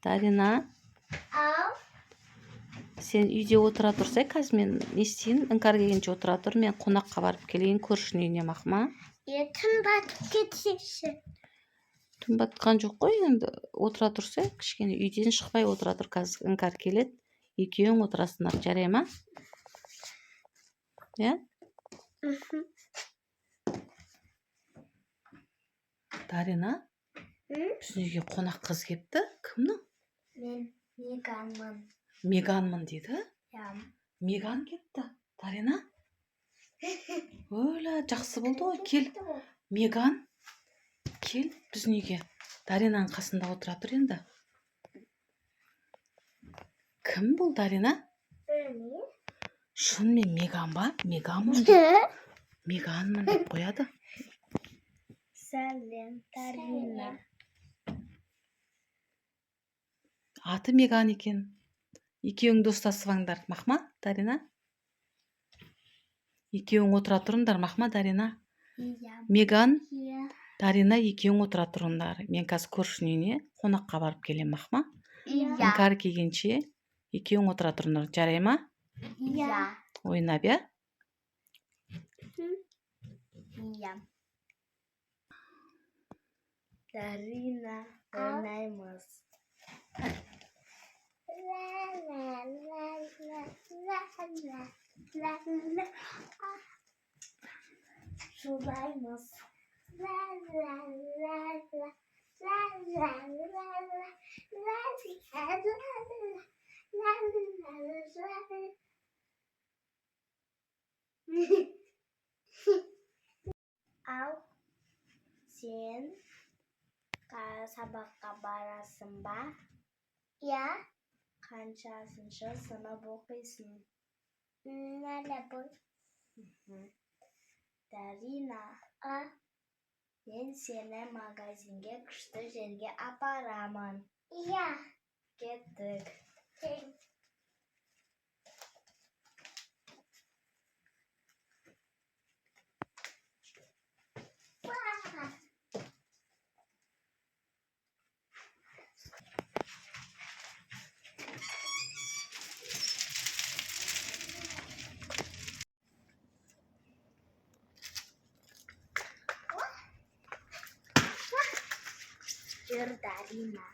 Дарина, Ау. сен үйде отыра тұрсай, қазір мен не істейін? Іңкәр келгенше отыра тұр, мен қонаққа барып келейін көршінің үйіне мақма. Түн батып кетсеші. Түн батқан жоқ қой, енді отыра тұрсай, кішкене үйден шықпай отыра тұр, қазір Іңкәр келеді. Екеуің отырасыңдар, жарай ма? Иә? Дарина, біздің үйге қонақ қыз келіпті. Кімнің? Мен Меганмын. Меганмын дейді. Иә. Меган келіпті. Дарина? Өлә, жақсы болды ғой. Кел. Меган, кел біздің үйге. Даринаның қасында отыра тұр енді. Кім бұл Дарина? Білмеймін. Шынымен Меган ба? Меганмын. Меганмын деп қояды. Сәлем, Дарина. Аты Меган екен. Екеуің достасып аңдар, мақма, Дарина? Екеуің отыра тұрыңдар, мақма, Дарина? Иә. Меган, Иә. Дарина екеуің отыра тұрыңдар. Мен қазір көршінің үйіне қонаққа барып келем, мақма? Иә. Іңкәр келгенше екеуің отыра тұрыңдар, жарай ма? Иә. Ойнап, иә? Иә. Дарина, ойнаймыз. Шулаймыз. Ау, сен сабаққа барасың ба? Иә. Қаншасыншы сынып оқисың? Әлі бұл. Дарина, мен сені магазинге күшті жерге апарамын. Иә. Кеттік. Жүр, Дарина.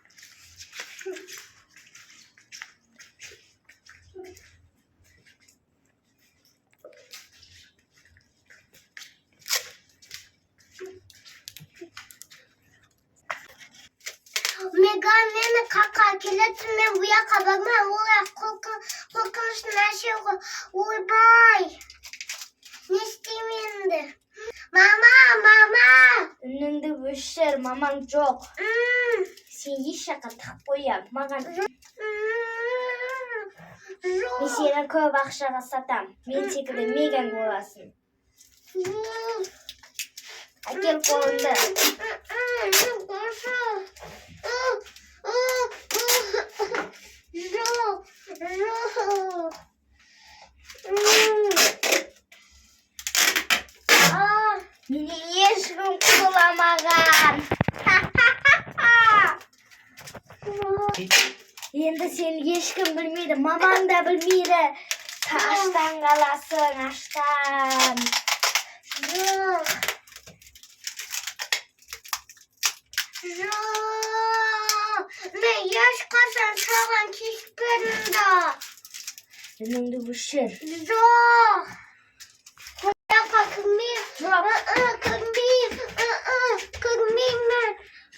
Меган мені қаққа келеді, мен bu жаққа бармаймын, олай қорқыныш нәрсе ғой. Ойбай! Не істеймін енді? Мама! Үніңді өшір, мамаң жоқ. Сен еш жаққа тығып қоям, маған. Мен сені көп ақшаға сатам. Мен секілді Меган боласың. Әкел қолыңды. Мені ешкім құламаған. Енді сен ешкім білмейді, мамаң да білмейді. Аштан қаласың, аштан. Жоқ. Мен ешқашан саған тиіспедім да. Үніңді өшір. Жоқ. Қояққа кірмеймін. Кірмеймін.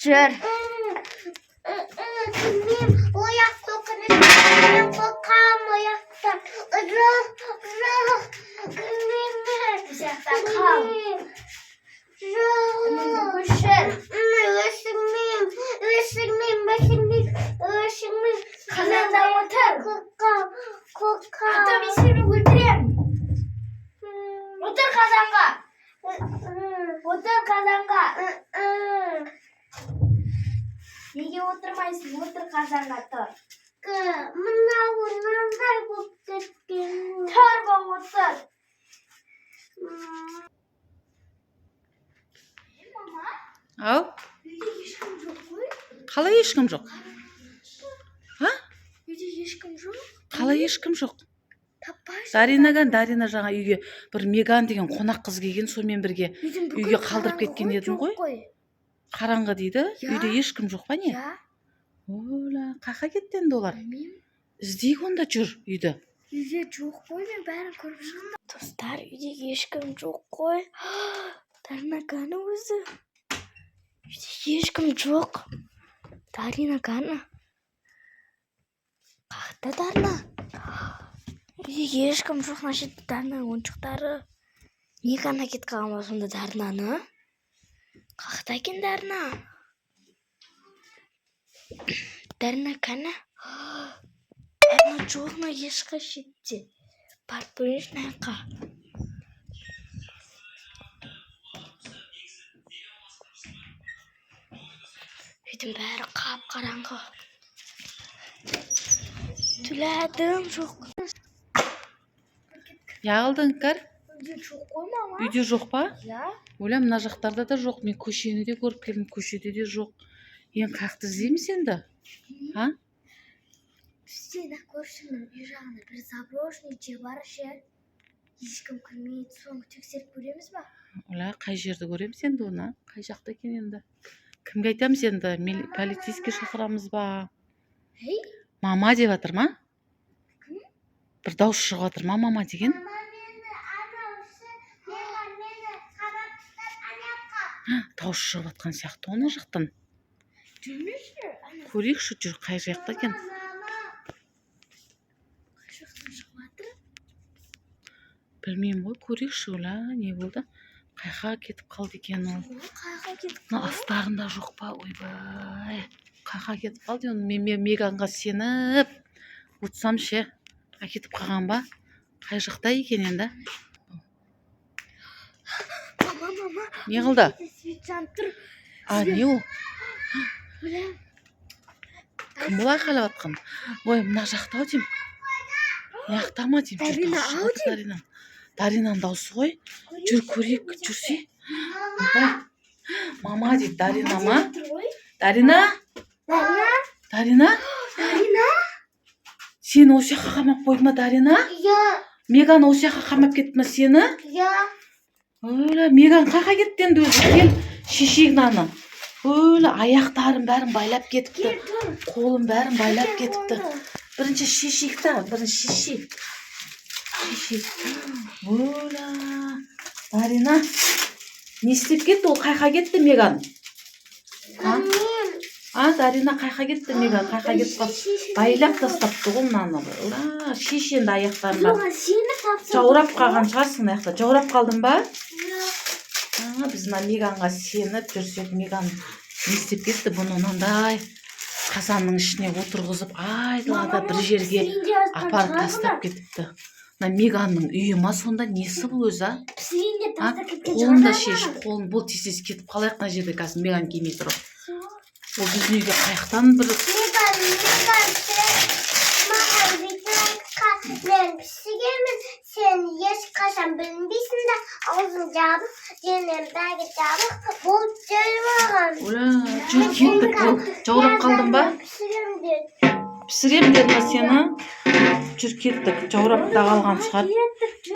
Жүр. Кірмеймін. Ояқ қорқыныш. Мен қорқамын ояқтан. Жоқ. Кірмеймін. Ояқтан қал. Жоқ. Үніңді өшір. Өшірмеймін. Қазанда отыр. Қорқам. Ата мен сені өлтірем. Отыр қазанға. Неге отырмайсың? Отыр қазанға тұр. Мынау мынандай болып кеткен. Тұр бол, отыр. Ау? Үйде ешкім жоқ қой. Қалай ешкім жоқ? ешкім жоқ. Қалай ешкім жоқ? Таппайсың. Дарина жаңа үйге бір Меган деген қонақ қыз келген, сонымен бірге үйге қалдырып кеткен дедің ғой. Қараңғы дейді. Үйде ешкім жоқ па не? Ола, қақа кетті енді олар. Іздейік онда, жүр үйді. Үйде жоқ қой, мен бәрін көріп шықтым. Достар, үйде ешкім жоқ қой. Дарина қаны өзі. Үйде ешкім жоқ. Дарина қаны. Қақта Дарина. Үйде ешкім жоқ, значит Дарина ойыншықтары. Не ғана кетіп қалған ба сонда Даринаны? Қақта екен Дарина. Дарина қаны? Дарина жоқ ма ешқай шетте? Барып көрейінші мына жаққа. Үйдің бәрі қап-қараңғы. Түләдім жоқ. Яғылдың кәр? Үйде жоқ қой мама. Үйде жоқ па? Я. Оля, мына жақтарда да жоқ. Мен көшені де көріп келдім, көшеде де жоқ. Ең қақты іздейміз енді? А? Бізден көршінің үй жағында бір заброшенный жер бар ше. Ешкім кірмейді, соны тексеріп көреміз ба? Оля, қай жерді көреміз енді оны? Қай жақта екен енді? Кімге айтамыз енді? Полицейский шақырамыз ба? Ей? Мама деп жатыр ма? Бір дауыс шығып жатыр ма мама деген? Дауыс шығып жатқан сияқты оны жақтан. Көрейікші, жүр, қай жақта екен? Білмеймін ғой, көрейікші, Оля, не болды? Қайға кетіп қалды екен ол? Қайға кетіп қалды? Мына астарында жоқ па? Ойбай. Қайға кетіп қалды оны? Мен Меганға сеніп ұтсам ше. Әкетіп қалған ба? Қай жақта екен енді? Мама. Не қылды? Свет жанып тұр. А, не ол? Оля. Кім бұл айқайлап жатқан? Ой, мына жақта ау деймін. Мына ма деймін? Дарина ау. Даринаның дауысы ғой. Жүр көрейік, жүрсе. Мама дейді, Дарина ма? Дарина? Дарина? Сені осы жаққа қамап қойды ма, Дарина? Я. Меган осы жаққа қамап кетті ма сені? Я. Оля, Меган қақа кетті енді өзі? Кел, шешейік наны. Оля, аяқтарын бәрін байлап кетіпті. Қолын бәрін байлап кетіпті. Бірінші шешейік та, бірінші шешейік. Оля, Дарина. Не істеп кетті ол? Қайқа кетті Меган? Дарина қайқа кетті Меган? Қайқа кетті? Байлап тастапты ғой мынаны. Ола, шеш енді аяқтарын бар. Жаурап қалған шығарсың аяқта. Жаурап қалдың ба? Біз мына Меганға сеніп жүрсек, Меган не істеп кетті? Бұны мынандай қазанның ішіне отырғызып, айдалада бір жерге апарып тастап кетіпті. Мына Меганның үйі ма сонда? Несі бұл өзі? Қолында шеш, қолын бұл тез кетіп қалайық мына жерде қазір Меган келмей тұр. Ол біздің үйге қаяқтан бір... Мен пісіремін, сен ешқашан білінбейсің да, аузын жабық, денен бәрі жабық, бұл жөрмаған. Оля, жүр кеттік, ол жаурап қалдың ба? Пісірем деді ма сені? Жүр кеттік, жаурап та қалған шығар.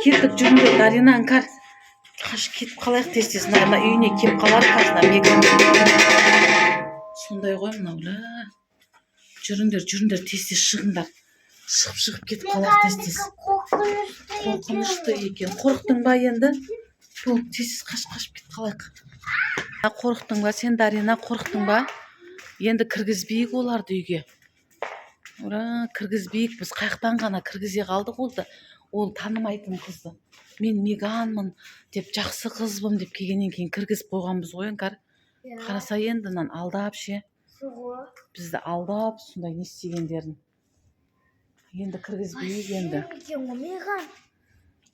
Кеттік, жүріңдер, Дарина, іңкәр. Кетіп қалайық тез-тез, мына үйіне кеп қалар қазына Меган. Сондай ғой мына, Оля. Жүріңдер, тез-тез шығыңдар. Шығып кетіп қалайық тез-тез. Қорқынышты екен. Қорықтың ба енді? Бұл тез-тез қашып кетіп қалайық. Қорықтың ба сен, Дарина, қорықтың ба? Енді кіргізбейік оларды үйге. Ура, кіргізбейік. Біз қаяқтан ғана кіргізе қалдық олды. Ол танымайтын қызды. Мен Меганмын деп, жақсы қызбын деп келгеннен кейін кіргізіп қойғанбыз ғой, іңкәр. Қараса енді алдап ше. Бізді алдап, сондай не істегендерін. Енді кіргізбейік енді.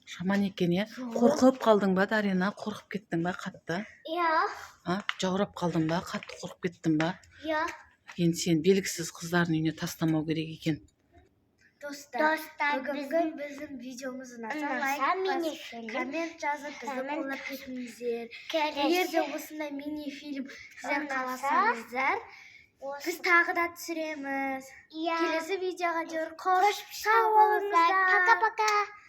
Шаман екен, е? Қорқып қалдың ба, Дарина? Қорқып кеттің ба қатты? Я. Жаурап қалдың ба? Қатты қорқып кеттің ба? Я. Енді сен белгісіз қыздардың үйіне тастамау керек екен. Достар, бүгін біздің видеомызды лайк, коммент жазып, бізді қолдап кетіңіздер. Егер де осындай мини-фильм сіздер қаласаңыздар, Biz tagı da түсіреміз. Iya. Kelesi videoga görüşürüz. Sağ olun. Paka paka.